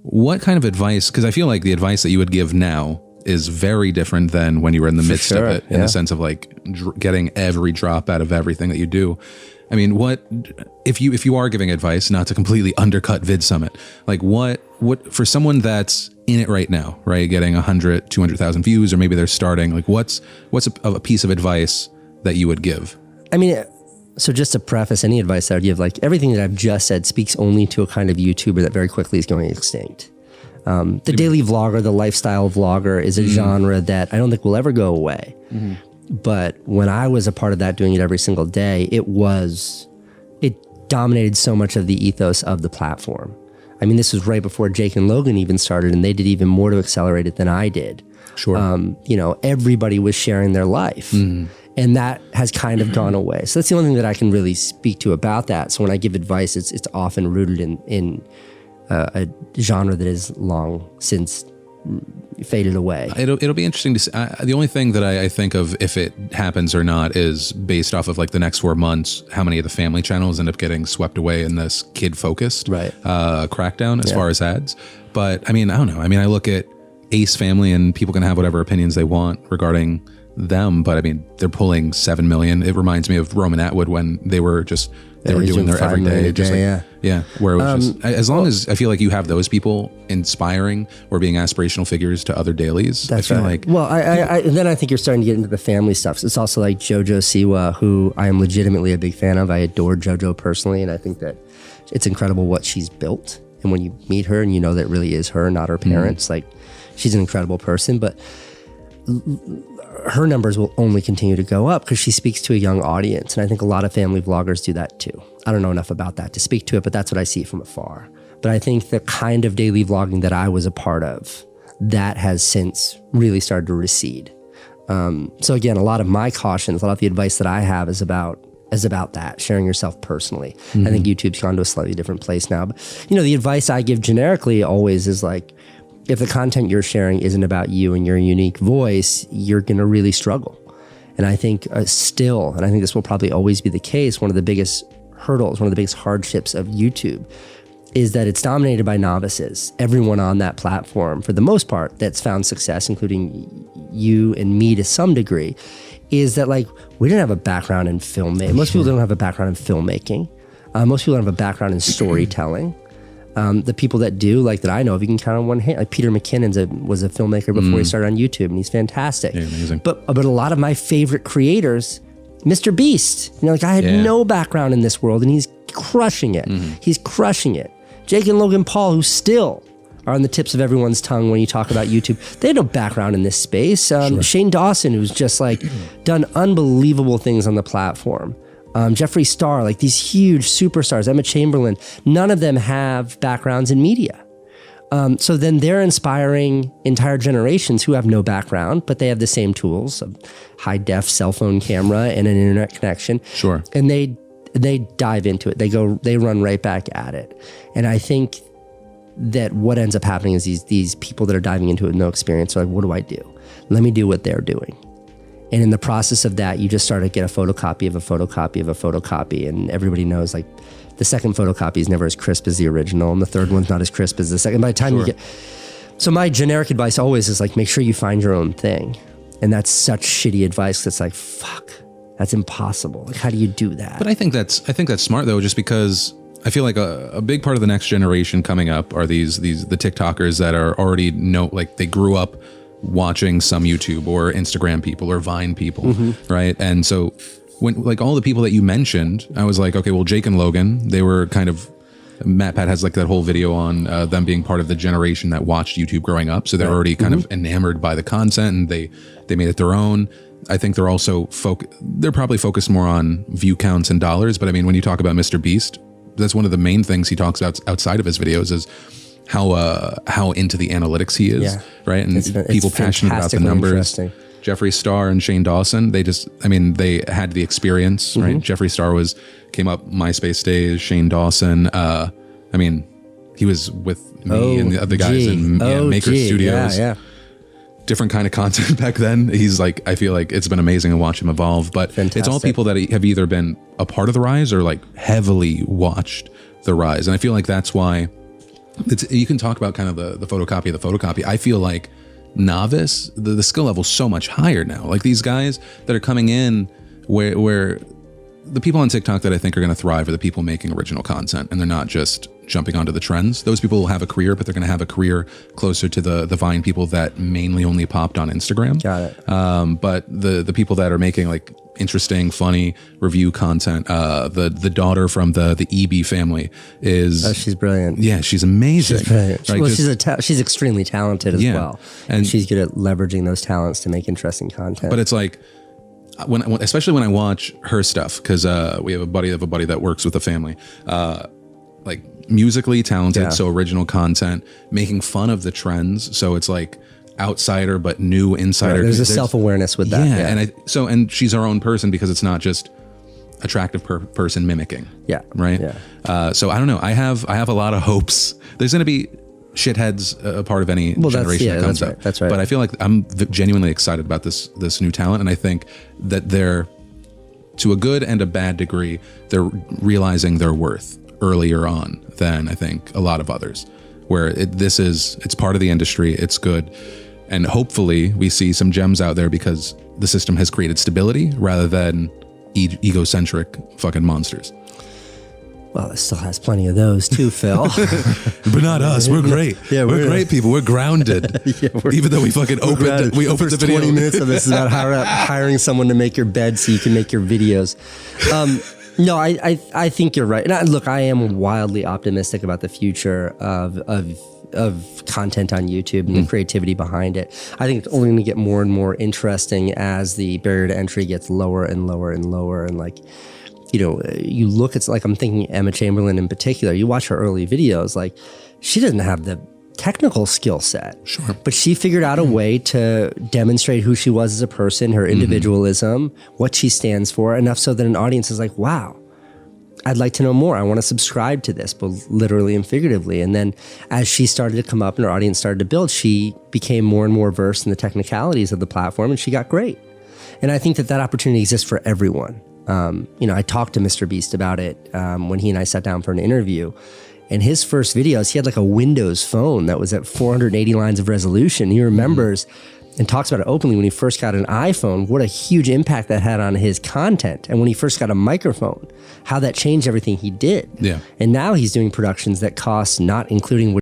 what kind of advice, because I feel like the advice that you would give now is very different than when you were in the midst of it, in the sense of like getting every drop out of everything that you do. I mean, what if you are giving advice, not to completely undercut Vid Summit, like what for someone that's in it right now, right, getting 100, 200,000 views, or maybe they're starting, like what's a piece of advice that you would give? I mean, so just to preface any advice I would give, like everything that I've just said speaks only to a kind of YouTuber that very quickly is going extinct. The daily vlogger, the lifestyle vlogger is a genre that I don't think will ever go away. But when I was a part of that, doing it every single day, it dominated so much of the ethos of the platform. I mean, this was right before Jake and Logan even started, and they did even more to accelerate it than I did. Sure. You know, everybody was sharing their life. And that has kind of gone away. So that's the only thing that I can really speak to about that. So when I give advice, it's often rooted in a genre that is long since faded away. It'll be interesting to see. The only thing that I think of, if it happens or not, is based off of like the next 4 months, how many of the family channels end up getting swept away in this kid-focused crackdown as far as ads. But I mean, I don't know. I mean, I look at Ace Family, and people can have whatever opinions they want regarding them, but I mean, they're pulling 7 million. It reminds me of Roman Atwood when they were doing their everyday, just where it was just, as long as I feel like you have those people inspiring or being aspirational figures to other dailies. That's I feel right. like, well, then I think you're starting to get into the family stuff. So it's also like JoJo Siwa, who I am legitimately a big fan of. I adore JoJo personally, and I think that it's incredible what she's built. And when you meet her and you know that really is her, not her parents, like she's an incredible person, but her numbers will only continue to go up because she speaks to a young audience. And I think a lot of family vloggers do that too. I don't know enough about that to speak to it, but that's what I see from afar. But I think the kind of daily vlogging that I was a part of, that has since really started to recede. So again, a lot of my cautions, a lot of the advice that I have is about that, sharing yourself personally. I think YouTube's gone to a slightly different place now. But you know, the advice I give generically always is like, if the content you're sharing isn't about you and your unique voice, you're going to really struggle. And I think still, and I think this will probably always be the case, one of the biggest hurdles, one of the biggest hardships of YouTube is that it's dominated by novices. Everyone on that platform, for the most part, that's found success, including you and me to some degree, is that like, we didn't have a background in filmmaking. Most people don't have a background in filmmaking. Most people don't have a background in storytelting. The people that do, like that I know of, you can count on one hand. Like Peter McKinnon was a filmmaker before he started on YouTube, and he's fantastic. Yeah, amazing. But a lot of my favorite creators, Mr. Beast, you know, like I had no background in this world, and he's crushing it. He's crushing it. Jake and Logan Paul, who still are on the tips of everyone's tongue when you talk about YouTube, they had no background in this space. Shane Dawson, who's just like done unbelievable things on the platform. Jeffree Star, like these huge superstars, Emma Chamberlain, none of them have backgrounds in media. So then they're inspiring entire generations who have no background, but they have the same tools, a high-def cell phone camera and an internet connection. Sure. And they dive into it. They run right back at it. And I think that what ends up happening is these people that are diving into it with no experience are like, what do I do? Let me do what they're doing. And in the process of that, you just start to get a photocopy of a photocopy of a photocopy. And everybody knows like the second photocopy is never as crisp as the original. And the third one's not as crisp as the second. By the time you get... So my generic advice always is like, make sure you find your own thing. And that's such shitty advice. That's like, fuck, that's impossible. Like, how do you do that? But I think that's smart though, just because I feel like a big part of the next generation coming up are the TikTokers that are already like they grew up watching some YouTube or Instagram people or Vine people, right? And so when like all the people that you mentioned, I was like, okay, well, Jake and Logan, they were kind of, Matt Pat has like that whole video on them being part of the generation that watched YouTube growing up. So they're already kind of enamored by the content, and they made it their own. I think they're also they're probably focused more on view counts and dollars. But I mean, when you talk about Mr. Beast, that's one of the main things he talks about outside of his videos is how into the analytics he is, right? And people passionate about the numbers. Jeffree Star and Shane Dawson, they had the experience, right? Jeffree Star came up MySpace days. Shane Dawson, he was with me and the other guys in Maker Studios. Different kind of content back then. He's like, I feel like it's been amazing to watch him evolve, but it's all people that have either been a part of the rise or like heavily watched the rise. And I feel like that's why You can talk about kind of the photocopy. I feel like novice, the skill level is so much higher now. Like these guys that are coming in where the people on TikTok that I think are going to thrive are the people making original content, and they're not just jumping onto the trends. Those people will have a career, but they're going to have a career closer to the Vine people that mainly only popped on Instagram. Got it. But the people that are making like interesting, funny review content, the daughter from the EB family is she's brilliant. Yeah, she's amazing. She's brilliant. Right? Well, she's extremely talented as Yeah. well, And she's good at leveraging those talents to make interesting content. But it's like especially when I watch her stuff, because we have a buddy that works with the family, like musically talented, so original content, making fun of the trends. So it's like outsider but new insider. Right, there's a self-awareness with that. Yeah, and she's her own person, because it's not just attractive person mimicking. Yeah. Right. Yeah. So I don't know. I have a lot of hopes. There's going to be shitheads a part of any generation that comes up. That's right. But I feel like I'm genuinely excited about this new talent, and I think that they're, to a good and a bad degree, they're realizing their worth earlier on than I think a lot of others, where it's part of the industry, it's good, and hopefully we see some gems out there because the system has created stability rather than egocentric fucking monsters. Well, it still has plenty of those too, Phil. But not us. We're great. Yeah, we're great people. We're grounded. Even though we fucking opened the video. 20 minutes of this is about hiring someone to make your bed so you can make your videos. No, I think you're right. And look, I am wildly optimistic about the future of content on YouTube and the creativity behind it. I think it's only going to get more and more interesting as the barrier to entry gets lower and lower and lower. And like, you know, you look, it's like, I'm thinking Emma Chamberlain in particular, you watch her early videos, like she doesn't have the technical skill set. Sure. But she figured out a way to demonstrate who she was as a person, her individualism, what she stands for, enough so that an audience is like, wow, I'd like to know more. I want to subscribe to this, both literally and figuratively. And then as she started to come up and her audience started to build, she became more and more versed in the technicalities of the platform, and she got great. And I think that opportunity exists for everyone. You know, I talked to Mr. Beast about it when he and I sat down for an interview. And his first videos, he had like a Windows phone that was at 480 lines of resolution. He remembers and talks about it openly when he first got an iPhone, what a huge impact that had on his content. And when he first got a microphone, how that changed everything he did. Yeah. And now he's doing productions that cost, not including